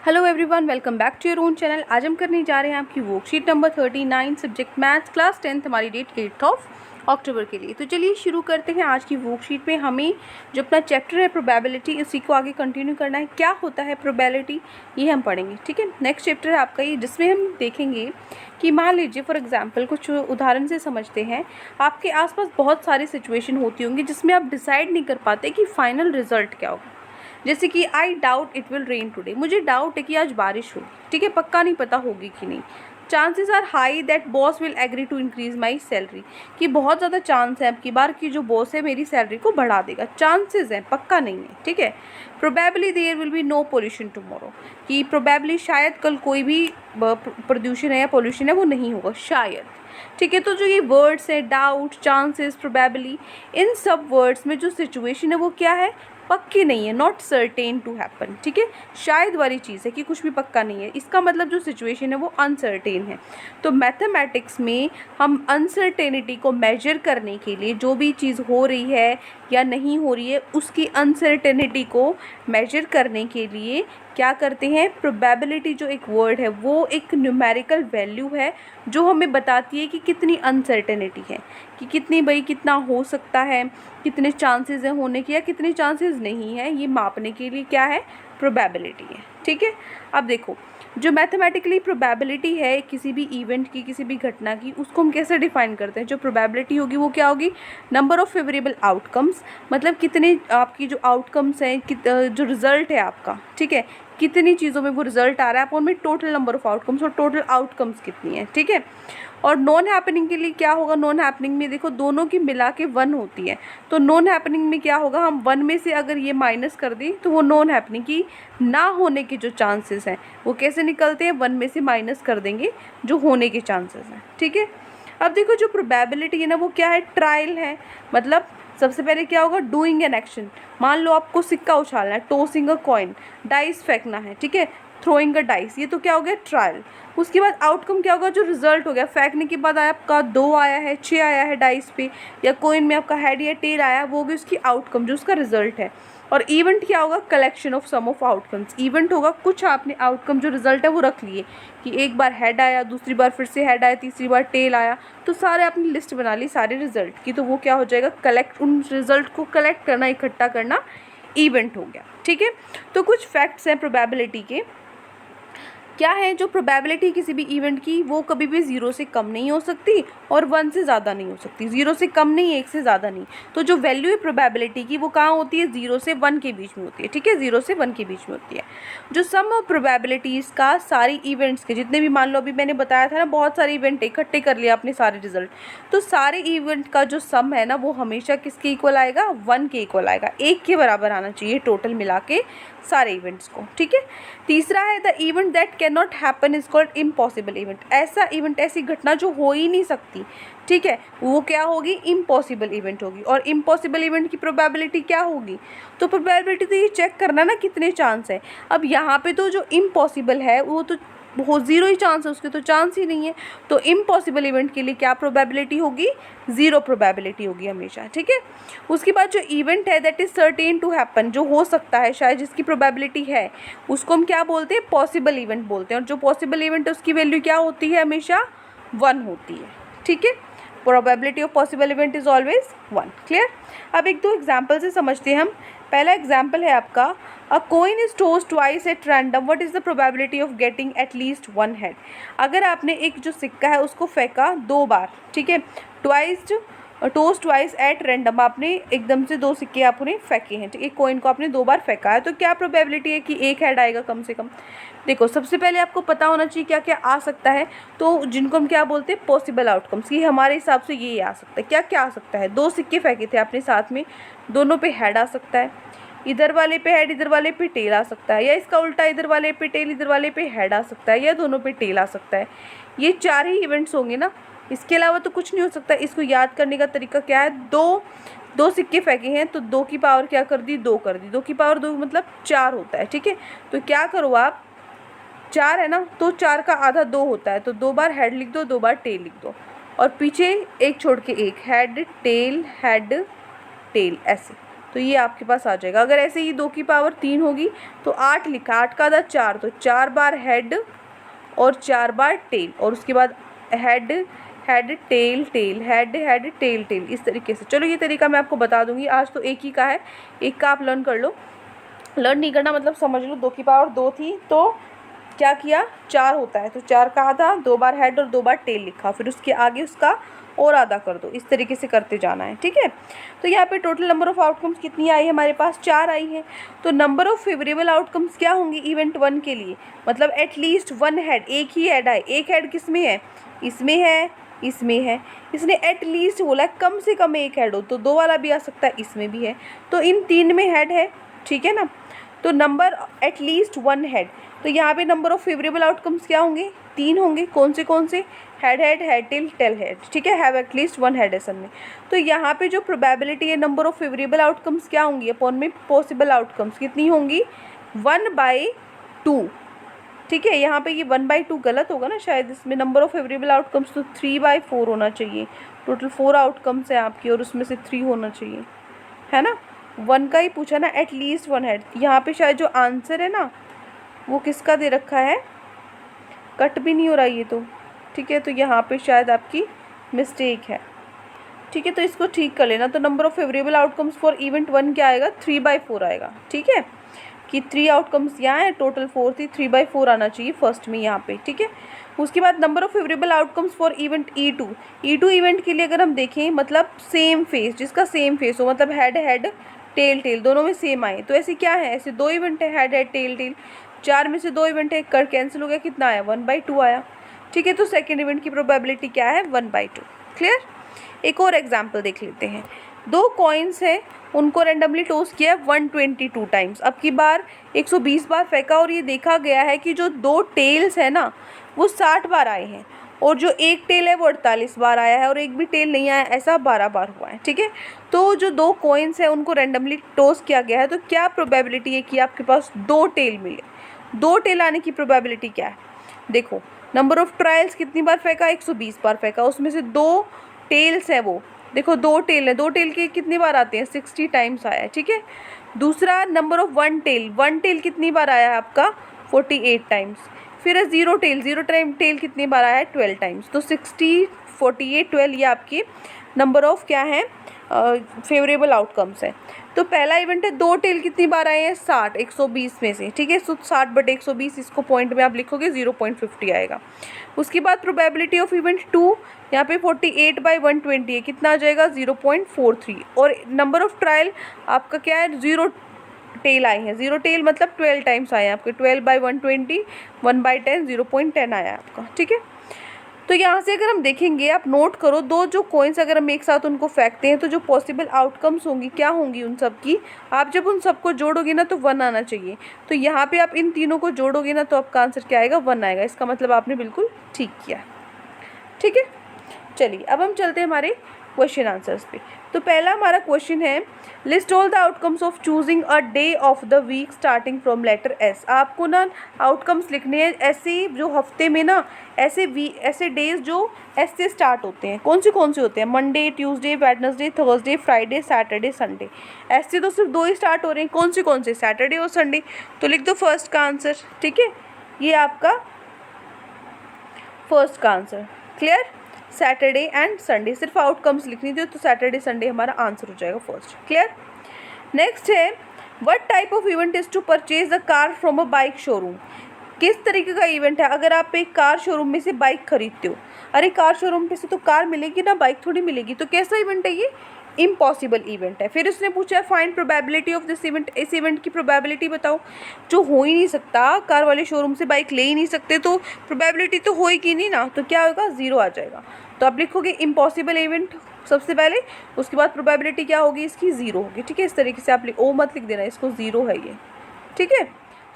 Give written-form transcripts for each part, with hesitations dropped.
Hello everyone, welcome back to your own channel. आज हम करने जा रहे हैं आपकी worksheet number 39 subject maths class 10th। हमारी डेट 8 अक्टूबर के लिए। तो चलिए शुरू करते हैं। आज की वर्कशीट में हमें जो अपना चैप्टर है प्रोबेबिलिटी, इसी को आगे कंटिन्यू करना है। क्या होता है प्रोबेबिलिटी, ये हम पढ़ेंगे। ठीक है, नेक्स्ट चैप्टर है आपका ये, जिसमें हम देखेंगे कि मान लीजिए फॉर एग्जांपल कुछ उदाहरण से समझते हैं। आपके आसपास बहुत सारी सिचुएशन होती होंगी जिसमें आप डिसाइड नहीं कर पाते कि फाइनल रिजल्ट क्या होगा। जैसे कि I doubt it will rain today, मुझे डाउट है कि आज बारिश होगी। ठीक है, पक्का नहीं पता होगी कि नहीं। Chances are high that boss will agree to increase my salary, कि बहुत ज़्यादा चांस है अब की बार की जो बॉस है मेरी सैलरी को बढ़ा देगा। चांसेस हैं, पक्का नहीं है। ठीक है, probably there will be no pollution tomorrow, कि प्रोबेबली शायद कल कोई भी प्रदूषण है या पोल्यूशन है वो नहीं होगा, शायद। ठीक है, तो जो ये वर्ड्स है डाउट, चांसेस, प्रोबेबली, इन सब वर्ड्स में जो सिचुएशन है वो क्या है, पक्की नहीं है, नॉट सर्टेन टू हैपन। ठीक है, शायद वाली चीज़ है कि कुछ भी पक्का नहीं है। इसका मतलब जो सिचुएशन है वो अनसर्टेन है। तो मैथमेटिक्स में हम अनसर्टेनिटी को मेजर करने के लिए जो भी चीज़ हो रही है या नहीं हो रही है उसकी अनसर्टेनिटी को मेजर करने के लिए क्या करते हैं, प्रोबेबिलिटी जो एक वर्ड है वो एक न्यूमेरिकल वैल्यू है जो हमें बताती है कि कितनी अनसर्टेनिटी है, कि कितनी भाई कितना हो सकता है, कितने चांसेस हैं होने के या कितने चांसेस नहीं है, ये मापने के लिए क्या है, प्रोबेबिलिटी है। ठीक है, अब देखो जो मैथमेटिकली प्रोबेबिलिटी है किसी भी इवेंट की, किसी भी घटना की, उसको हम कैसे डिफाइन करते हैं। जो प्रोबेबिलिटी होगी वो क्या होगी, नंबर ऑफ़ फेवरेबल आउटकम्स, मतलब कितने आपकी जो आउटकम्स हैं, जो रिजल्ट है आपका, ठीक है, कितनी चीज़ों में वो रिजल्ट आ रहा है अपॉन में टोटल नंबर ऑफ़ आउटकम्स, और टोटल आउटकम्स कितनी है। ठीक है, और नॉन हैपनिंग के लिए क्या होगा, नॉन हैपनिंग में देखो दोनों की मिला के 1 होती है। तो नॉन हैपनिंग में क्या होगा, हम 1 में से अगर ये माइनस कर दें तो वो नॉन हैपनिंग की ना होने के जो चांसेस हैं वो कैसे निकलते हैं, 1 में से माइनस कर देंगे जो होने के चांसेस हैं। ठीक है, अब देखो जो प्रोबेबिलिटी है ना वो क्या है, ट्रायल है। मतलब सबसे पहले क्या होगा, डूइंग एन एक्शन। मान लो आपको सिक्का उछालना है, टॉसिंग अ कॉइन, डाइस फेंकना है। ठीक है, थ्रोइंग अ डाइस, ये तो क्या हो गया, ट्रायल। उसके बाद आउटकम क्या होगा, जो रिजल्ट हो गया, फेंकने के बाद आपका 2 आया है, 6 आया है डाइस पे, या कॉइन में आपका हेड या टेल आया, वो होगी उसकी आउटकम, जो उसका रिजल्ट है। और इवेंट क्या होगा, collection of some of outcomes. Event होगा कुछ आपने आउटकम जो रिजल्ट है वो रख लिए, कि एक बार हेड आया, दूसरी बार फिर से हेड आया, तीसरी बार टेल आया, तो सारे आपने लिस्ट बना ली सारे रिजल्ट की। तो वो क्या हो जाएगा, कलेक्ट, उन रिजल्ट को कलेक्ट करना, इकट्ठा करना, इवेंट हो गया। ठीक है, तो कुछ फैक्ट्स हैं प्रोबेबिलिटी के। क्या है, जो प्रोबेबिलिटी किसी भी इवेंट की वो कभी भी 0 से कम नहीं हो सकती और 1 से ज़्यादा नहीं हो सकती। 0 से कम नहीं, 1 से ज़्यादा नहीं। तो जो वैल्यू है प्रोबेबिलिटी की वो कहाँ होती है, 0 से 1 के बीच में होती है। ठीक है, 0 से 1 के बीच में होती है। जो सम ऑफ प्रोबेबिलिटीज़ का सारी इवेंट्स के, जितने भी मान लो अभी मैंने बताया था ना, बहुत सारे इवेंट इकट्ठे कर लिया अपने सारे रिजल्ट, तो सारे इवेंट का जो सम है ना वो हमेशा किसके इक्वल आएगा, 1 के इक्वल आएगा, 1 के बराबर आना चाहिए टोटल मिला के सारे इवेंट्स को। ठीक है, तीसरा है the event that can not happen is called impossible event. ऐसा इवेंट, ऐसी घटना जो हो ही नहीं सकती, ठीक है, वो क्या होगी, इम्पॉसिबल इवेंट होगी। और इम्पॉसिबल इवेंट की प्रोबेबिलिटी क्या होगी, तो प्रोबेबिलिटी तो ये चेक करना ना कितने चांस है। अब यहाँ पे तो जो इम्पॉसिबल है वो तो बहुत 0 ही चांस है, उसके तो चांस ही नहीं है। तो इम्पॉसिबल इवेंट के लिए क्या प्रोबेबिलिटी होगी, 0 प्रोबेबिलिटी होगी हमेशा। ठीक है, उसके बाद जो इवेंट है that is certain to happen, जो हो सकता है शायद, जिसकी प्रोबेबिलिटी है, उसको हम क्या बोलते हैं, पॉसिबल इवेंट बोलते हैं। और जो पॉसिबल इवेंट है उसकी वैल्यू क्या होती है, हमेशा 1 होती है। ठीक है, probability of possible event is always 1। Clear. अब एक दो एग्जाम्पल से समझते हैं हम। पहला एग्जाम्पल है आपका, a coin is tossed twice at random, what is the probability of getting at least 1 head. अगर आपने एक जो सिक्का है उसको फेंका 2 बार, ठीक है, टोस्ट ट्वाइस एट रैंडम, आपने एकदम से 2 सिक्के आपने फेंके हैं, ठीक है, कॉइन को आपने 2 बार फेंका है, तो क्या प्रोबेबिलिटी है कि 1 हेड आएगा कम से कम। देखो सबसे पहले आपको पता होना चाहिए क्या क्या आ सकता है, तो जिनको हम क्या बोलते हैं, पॉसिबल आउटकम्स। ये हमारे हिसाब से ये आ सकता है। क्या क्या आ सकता है, 2 सिक्के फेंके थे आपने साथ में, दोनों पे हेड आ सकता है, इधर वाले पे हेड इधर वाले पे टेल आ सकता है, या इसका उल्टा, इधर वाले पे टेल इधर वाले पे हेड आ सकता है, या दोनों पे टेल आ सकता है। ये 4 ही इवेंट्स होंगे ना, इसके अलावा तो कुछ नहीं हो सकता। इसको याद करने का तरीका क्या है, दो सिक्के फेंके हैं तो 2 की पावर क्या कर दी, 2 कर दी, 2 की पावर 2 मतलब 4 होता है। ठीक है, तो क्या करो आप, 4 है ना, तो 4 का आधा 2 होता है, तो 2 बार हेड लिख दो, 2 बार टेल लिख दो, और पीछे एक छोड़ के एक, हेड टेल ऐसे। तो ये आपके पास आ जाएगा। अगर ऐसे ही 2 की पावर 3 होगी तो 8 लिखा, 8 का आधा 4, तो 4 बार हेड और 4 बार टेल, और उसके बाद head head tail tail, head head tail tail, इस तरीके से। चलो ये तरीका मैं आपको बता दूंगी, आज तो एक ही का है, एक का आप लर्न कर लो। लर्न नहीं करना मतलब समझ लो, 2 की पावर 2 थी तो क्या किया, 4 होता है तो 4 का आधा, 2 बार हेड और 2 बार टेल लिखा, फिर उसके आगे उसका और आधा कर दो, इस तरीके से करते जाना है, ठीक है। तो यहाँ पे टोटल नंबर ऑफ आउटकम्स कितनी आई है हमारे पास, 4 आई है। तो नंबर ऑफ फेवरेबल आउटकम्स क्या होंगी इवेंट 1 के लिए, मतलब एटलीस्ट 1 हेड, एक ही हेड आए। एक हेड किस में है, इसमें है, इसमें है। इसने एटलीस्ट बोला कम से कम एक हेड हो, तो 2 वाला भी आ सकता है, इसमें भी है, तो इन 3 में हेड है, ठीक है ना। तो नंबर एटलीस्ट 1 हेड, तो यहाँ पे नंबर ऑफ फेवरेबल आउटकम्स क्या होंगे, 3 होंगे। कौन से, head head head tail tail head, ठीक है, हैव एटलीस्ट 1 हेड है में। तो यहाँ पे जो प्रोबेबिलिटी है नंबर ऑफ फेवरेबल आउटकम्स क्या होंगी अपॉन में पॉसिबल आउटकम्स, कितनी होंगी, 1/2, ठीक है। यहाँ पे ये 1/2 गलत होगा ना शायद, इसमें नंबर ऑफ फेवरेबल आउटकम्स तो 3/4 होना चाहिए। टोटल 4 आउटकम्स है आपकी और उसमें से 3 होना चाहिए, है ना। 1 का ही पूछा ना, एटलीस्ट 1 हेड। यहाँ पे शायद जो आंसर है ना वो किसका दे रखा है, कट भी नहीं हो रहा ये तो, ठीक है। तो यहाँ पे शायद आपकी मिस्टेक है, ठीक है, तो इसको ठीक कर लेना। तो number of favourable outcomes for event 1 क्या आएगा, 3/4 आएगा, ठीक है, कि 3 आउटकम्स यहाँ है, टोटल 4 थी, 3/4 आना चाहिए फर्स्ट में यहाँ पे, ठीक है। उसके बाद number of favourable outcomes for event E2 event के लिए अगर हम देखें, मतलब सेम फेस, जिसका सेम फेस हो, मतलब हेड हेड टेल टेल दोनों में सेम आए, तो ऐसे क्या है, ऐसे 2 इवेंट है, हेड हेड टेल टेल, 4 में से 2 इवेंट है, कर कैंसिल हो गया, कितना आया, 1/2 आया, ठीक है। तो सेकेंड इवेंट की प्रोबेबिलिटी क्या है, 1/2, क्लियर। एक और एग्जाम्पल देख लेते हैं। 2 कॉइन्स हैं, उनको रेंडमली टॉस किया 122 टाइम्स, अब की बार 120 बार फेंका, और ये देखा गया है कि जो 2 टेल्स है ना वो 60 बार आए हैं, और जो एक टेल है वो 48 बार आया है, और एक भी टेल नहीं आया, ऐसा 12 बार हुआ है, ठीक है। तो जो 2 कॉइन्स हैं उनको रेंडमली टॉस किया गया है, तो क्या प्रोबेबिलिटी है कि आपके पास 2 टेल मिले, 2 टेल आने की प्रोबेबिलिटी क्या है। देखो नंबर ऑफ ट्रायल्स कितनी बार फेंका, 120 बार फेंका, उसमें से 2 टेल्स है, वो देखो 2 टेल है, 2 टेल के कितनी बार आते हैं, 60 टाइम्स आया है, ठीक है। दूसरा नंबर ऑफ 1 टेल कितनी बार आया है आपका, 48 टाइम्स। फिर है 0 टेल कितनी बार आया है, 12 टाइम्स। तो 60 48 12 ये आपकी नंबर ऑफ क्या है, फेवरेबल आउटकम्स है। तो पहला इवेंट है 2 टेल कितनी बार आए हैं, 60, 120 में से, ठीक है। तो 60/120, इसको पॉइंट में आप लिखोगे 0.50 आएगा। उसके बाद प्रोबेबिलिटी ऑफ इवेंट 2, यहाँ पे 48/120 है, कितना आ जाएगा, 0.43। और नंबर ऑफ ट्रायल आपका क्या है, 0 टेल आए हैं, 0 टेल मतलब 12 टाइम्स आए हैं आपके, 12/120, 1/10, 0.10 आया आपका, ठीक है। तो यहाँ से अगर हम देखेंगे, आप नोट करो, 2 जो कॉइन्स अगर हम एक साथ उनको फेंकते हैं तो जो पॉसिबल आउटकम्स होंगी क्या होंगी उन सब की, आप जब उन सबको जोड़ोगे ना तो 1 आना चाहिए। तो यहाँ पे आप इन तीनों को जोड़ोगे ना तो आपका आंसर क्या आएगा, 1 आएगा। इसका मतलब आपने बिल्कुल ठीक किया, ठीक है। चलिए अब हम चलते हैं हमारे क्वेश्चन आंसर्स पे। तो पहला हमारा क्वेश्चन है, list all the outcomes of choosing a day of the week starting from letter S. आपको ना आउटकम्स लिखने हैं ऐसे जो हफ्ते में ना ऐसे डेज जो एस से स्टार्ट होते हैं। कौन से होते हैं, Monday, Tuesday, Wednesday, Thursday, Friday, Saturday, Sunday. S से तो सिर्फ 2 ही स्टार्ट हो रहे हैं, कौन से, सैटरडे और संडे। तो लिख दो फर्स्ट का आंसर, ठीक है, ये आपका फर्स्ट का answer, clear. Saturday and Sunday, सिर्फ आउटकम्स लिखनी थी, तो सैटरडे संडे हमारा आंसर हो जाएगा फर्स्ट, क्लियर। नेक्स्ट है, what type of event is to purchase a car from a bike showroom. किस तरीके का इवेंट है, अगर आप एक कार शोरूम में से बाइक खरीदते हो, अरे कार शोरूम पे से तो कार मिलेगी ना, बाइक थोड़ी मिलेगी, तो कैसा इवेंट है ये, इम्पॉसिबल इवेंट है। फिर उसने पूछा है find probability of this event, इस इवेंट की प्रोबेबिलिटी बताओ, जो हो ही नहीं सकता, कार वाले शोरूम से बाइक ले ही नहीं सकते, तो प्रोबेबिलिटी तो होएगी नहीं ना, तो क्या होगा, 0 आ जाएगा। तो आप लिखोगे इम्पॉसिबल इवेंट सबसे पहले, उसके बाद प्रोबेबिलिटी क्या होगी इसकी, 0 होगी, ठीक है। इस तरीके से आप ओ मत लिख देना, इसको 0 है ये, ठीक है।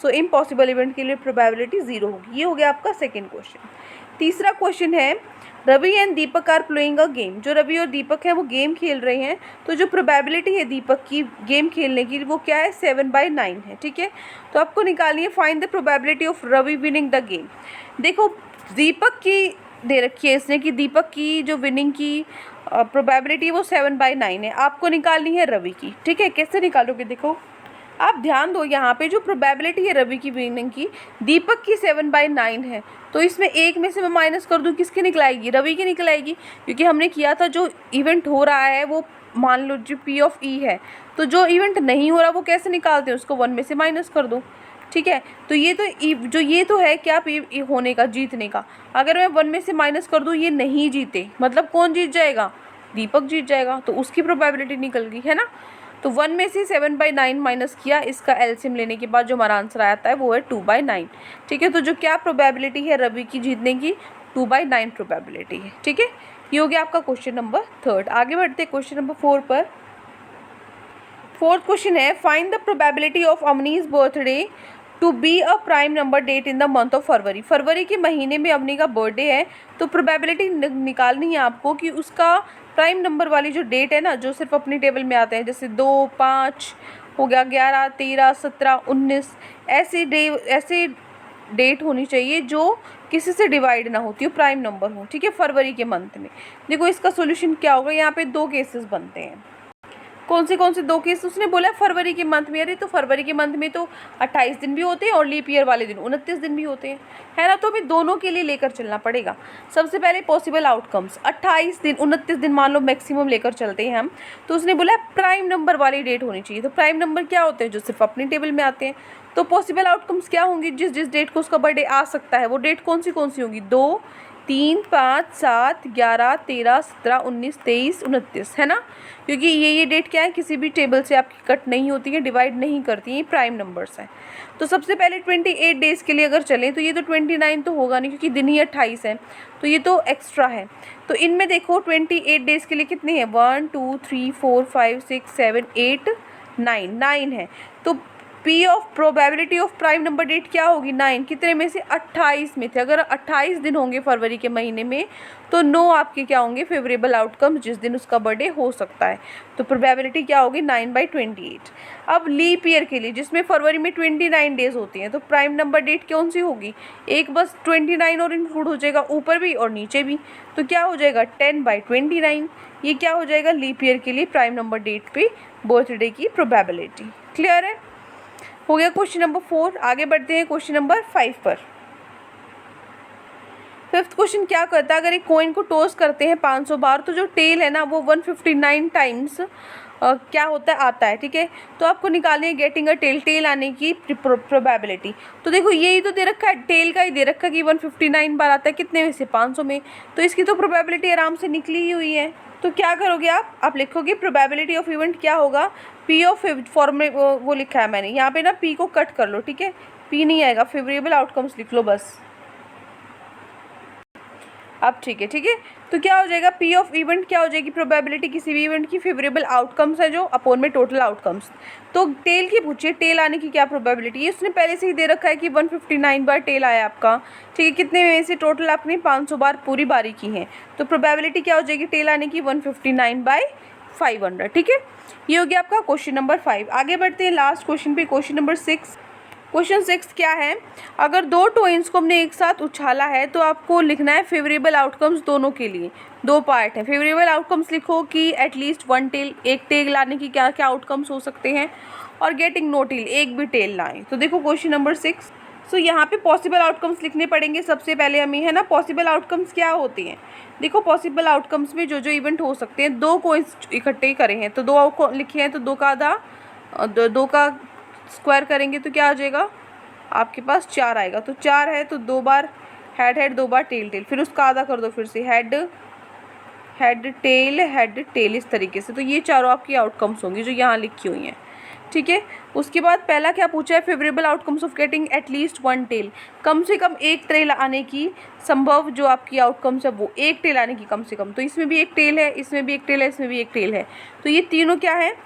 सो इम्पॉसिबल इवेंट के लिए प्रोबेबिलिटी 0 होगी। ये हो गया आपका सेकेंड क्वेश्चन। तीसरा क्वेश्चन है, Ravi and Deepak are playing a game. जो रवि और दीपक हैं वो गेम खेल रहे हैं, तो जो प्रोबेबिलिटी है दीपक की गेम खेलने की वो क्या है, 7/9 है, ठीक है। तो आपको निकालनी है find the probability of Ravi winning the game. देखो दीपक की दे रखी है इसने कि दीपक की जो विनिंग की प्रोबेबिलिटी वो 7/9 है। आपको निकालनी है रवि की, ठीक है। कैसे निकालोगे, देखो आप ध्यान दो, यहाँ पे जो प्रोबेबिलिटी है रवि की विनिंग की, दीपक की 7/9 है, तो इसमें एक में से मैं माइनस कर दूँ, किसकी निकल आएगी, रवि की निकल आएगी, क्योंकि हमने किया था जो इवेंट हो रहा है वो मान लो जो P ऑफ E है, तो जो इवेंट नहीं हो रहा वो कैसे निकालते हैं, उसको 1 में से माइनस कर दो, ठीक है। तो ये तो जो ये तो है क्या P होने का, जीतने का, अगर मैं 1 में से माइनस कर दूँ, ये नहीं जीते, मतलब कौन जीत जाएगा, दीपक जीत जाएगा, तो उसकी प्रोबेबिलिटी निकल गई है ना। तो 1 में से 7/9 माइनस किया, इसका एलसीएम लेने के बाद जो हमारा आंसर आता है वो है 2/9, ठीक है। तो जो क्या प्रोबेबिलिटी है रवि की जीतने की, 2/9 प्रोबेबिलिटी है, ठीक है। ये हो गया आपका क्वेश्चन नंबर 3। आगे बढ़ते हैं क्वेश्चन नंबर 4 पर। फोर्थ क्वेश्चन है, फाइंड द प्रोबेबिलिटी ऑफ अमनीज birthday to be a prime number date in the month of February. फरवरी के महीने में अमनी का बर्थडे है, तो प्रोबेबिलिटी निकालनी है आपको कि उसका प्राइम नंबर वाली जो डेट है ना, जो सिर्फ अपनी टेबल में आते हैं, जैसे 2, 5 हो गया, 11, 13, 17, 19, ऐसी डेट होनी चाहिए जो किसी से डिवाइड ना होती हो, प्राइम नंबर हो, ठीक है, फरवरी के मंथ में। देखो इसका सोल्यूशन क्या होगा, यहाँ पे 2 केसेस बनते हैं। कौन से 2 केस उसने बोला है, फरवरी के मंथ में। अरे तो फरवरी के मंथ में तो 28 दिन भी होते हैं और लीप ईयर वाले दिन 29 दिन भी होते हैं, है ना। तो हमें दोनों के लिए लेकर चलना पड़ेगा। सबसे पहले पॉसिबल आउटकम्स, 28 दिन 29 दिन मान लो मैक्सिमम लेकर चलते हैं हम। तो उसने बोला प्राइम नंबर वाली डेट होनी चाहिए। तो प्राइम नंबर क्या होते हैं, जो सिर्फ अपनी टेबल में आते हैं। तो पॉसिबल आउटकम्स क्या होंगी, जिस डेट को उसका बर्थडे आ सकता है वो डेट कौन सी होंगी, 2, 3, 5, 7, 11, 13, 17, 19, 23, 29, है ना। क्योंकि ये डेट क्या है, किसी भी टेबल से आपकी कट नहीं होती है, डिवाइड नहीं करती हैं, प्राइम नंबर्स हैं। तो सबसे पहले 28 डेज़ के लिए अगर चलें तो ये तो 29 तो होगा नहीं, क्योंकि दिन ही 28 है, तो ये तो एक्स्ट्रा है। तो इनमें देखो 28 डेज़ के लिए कितने हैं, 1, 2, 3, 4, 5, 6, 7, 8, 9 है। तो P of probability of prime number डेट क्या होगी, 9, कितने में से, 28 में थे। अगर 28 दिन होंगे फरवरी के महीने में, तो 9 आपके क्या होंगे, फेवरेबल आउटकम जिस दिन उसका बर्थडे हो सकता है। तो प्रोबेबिलिटी क्या होगी, 9/28। अब लीप ईयर के लिए, जिसमें फरवरी में 29 डेज होती हैं, तो प्राइम नंबर डेट कौन सी होगी, एक बस 29 और इंक्लूड हो जाएगा, ऊपर भी और नीचे भी। तो क्या हो जाएगा, 10/29। ये क्या हो जाएगा, लीप ईयर के लिए प्राइम नंबर डेट पे बर्थडे की प्रोबेबिलिटी। क्लियर है, हो गया क्वेश्चन नंबर 4। आगे बढ़ते हैं क्वेश्चन नंबर 5 पर। 5th क्वेश्चन क्या करता है, अगर एक कॉइन को टॉस करते हैं 500 बार, तो जो टेल है ना वो 159 टाइम्स क्या होता है, आता है, ठीक है। तो आपको निकालनी है गेटिंग अ टेल आने की प्रोबेबिलिटी। तो देखो यही तो दे रखा है, टेल का ही दे रखा है कि 159 बार आता है, कितने में से, 500 में। तो इसकी तो प्रोबेबिलिटी आराम से निकली ही हुई है। तो क्या करोगे आप लिखोगे प्रोबेबिलिटी ऑफ इवेंट क्या होगा, P ऑफ फॉर्मे वो लिखा है मैंने यहाँ पे ना, P को कट कर लो, ठीक है, P नहीं आएगा, फेवरेबल आउटकम्स लिख लो बस। अब ठीक है। तो क्या हो जाएगा, P ऑफ इवेंट क्या हो जाएगी, प्रोबेबिलिटी किसी भी इवेंट की, फेवरेबल आउटकम्स है जो अपॉन में टोटल आउटकम्स। तो टेल की पूछिए, टेल आने की क्या प्रोबेबिलिटी है, उसने पहले से ही दे रखा है कि 159 बार टेल आया आपका, ठीक है। कितने में से, टोटल आपने 500 बार पूरी बारी की है, तो प्रोबेबिलिटी क्या हो जाएगी टेल आने की, 159/500, ठीक है। ये हो गया आपका क्वेश्चन नंबर 5। आगे बढ़ते हैं लास्ट क्वेश्चन पे, क्वेश्चन नंबर 6। क्वेश्चन 6 क्या है, अगर 2 टॉइंस को हमने एक साथ उछाला है तो आपको लिखना है फेवरेबल आउटकम्स दोनों के लिए। 2 पार्ट है, फेवरेबल आउटकम्स लिखो कि एटलीस्ट 1 टेल, एक टेल लाने की क्या क्या आउटकम्स हो सकते हैं, और गेटिंग नो टेल, एक भी टेल लाएं। तो देखो क्वेश्चन नंबर 6। सो यहाँ पे पॉसिबल आउटकम्स लिखने पड़ेंगे सबसे पहले हमें, है ना। पॉसिबल आउटकम्स क्या होते हैं, देखो पॉसिबल आउटकम्स में जो इवेंट हो सकते हैं, 2 कोइंस इकट्ठे करे हैं, तो 2 लिखे हैं, तो 2 का आधा, 2 का स्क्वायर करेंगे तो क्या आ जाएगा आपके पास, 4 आएगा। तो 4 है तो 2 बार हेड 2 बार टेल, फिर उसका आधा कर दो, फिर से हेड टेल, इस तरीके से। तो ये चारों आपकी आउटकम्स होंगी जो यहाँ लिखी हुई हैं, ठीक है। उसके बाद पहला क्या पूछा है, favourable outcomes of getting at least 1 tail, कम से कम एक टेल आने की संभव जो आपकी आउटकम्स है, वो एक टेल आने की कम से कम। तो इसमें भी एक टेल है, इसमें भी एक टेल है, इसमें भी एक टेल है। तो ये तीनों क्या है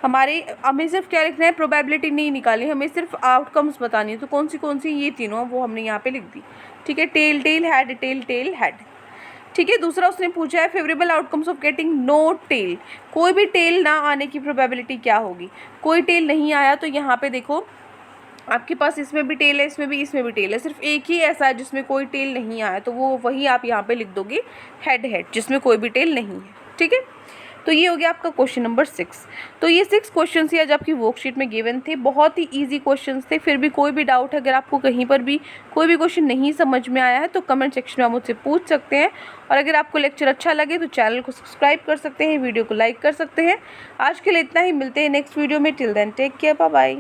हमारे, हमें सिर्फ क्या लिखना है, प्रोबेबिलिटी नहीं निकालनी, हमें सिर्फ आउटकम्स बतानी है। तो कौन सी ये तीनों, वो हमने यहाँ पे लिख दी, ठीक है। टेल हेड, ठीक है। दूसरा उसने पूछा है favourable outcomes of getting no tail, कोई भी टेल ना आने की प्रोबेबिलिटी क्या होगी। कोई टेल नहीं आया तो यहाँ पे देखो आपके पास इसमें भी टेल है, इसमें भी टेल है, सिर्फ एक ही ऐसा है जिसमें कोई टेल नहीं आया, तो वो वही आप यहाँ पे लिख दोगे हेड, जिसमें कोई भी टेल नहीं है, ठीक है। तो ये हो गया आपका क्वेश्चन नंबर 6। तो ये 6 क्वेश्चन ही आज आपकी वर्कशीट में गिवन थे, बहुत ही इजी क्वेश्चंस थे। फिर भी कोई भी डाउट है, अगर आपको कहीं पर भी कोई भी क्वेश्चन नहीं समझ में आया है तो कमेंट सेक्शन में आप मुझसे पूछ सकते हैं। और अगर आपको लेक्चर अच्छा लगे तो चैनल को सब्सक्राइब कर सकते हैं, वीडियो को लाइक कर सकते हैं। आज के लिए इतना ही, मिलते हैं नेक्स्ट वीडियो में। Till then take care, bye bye.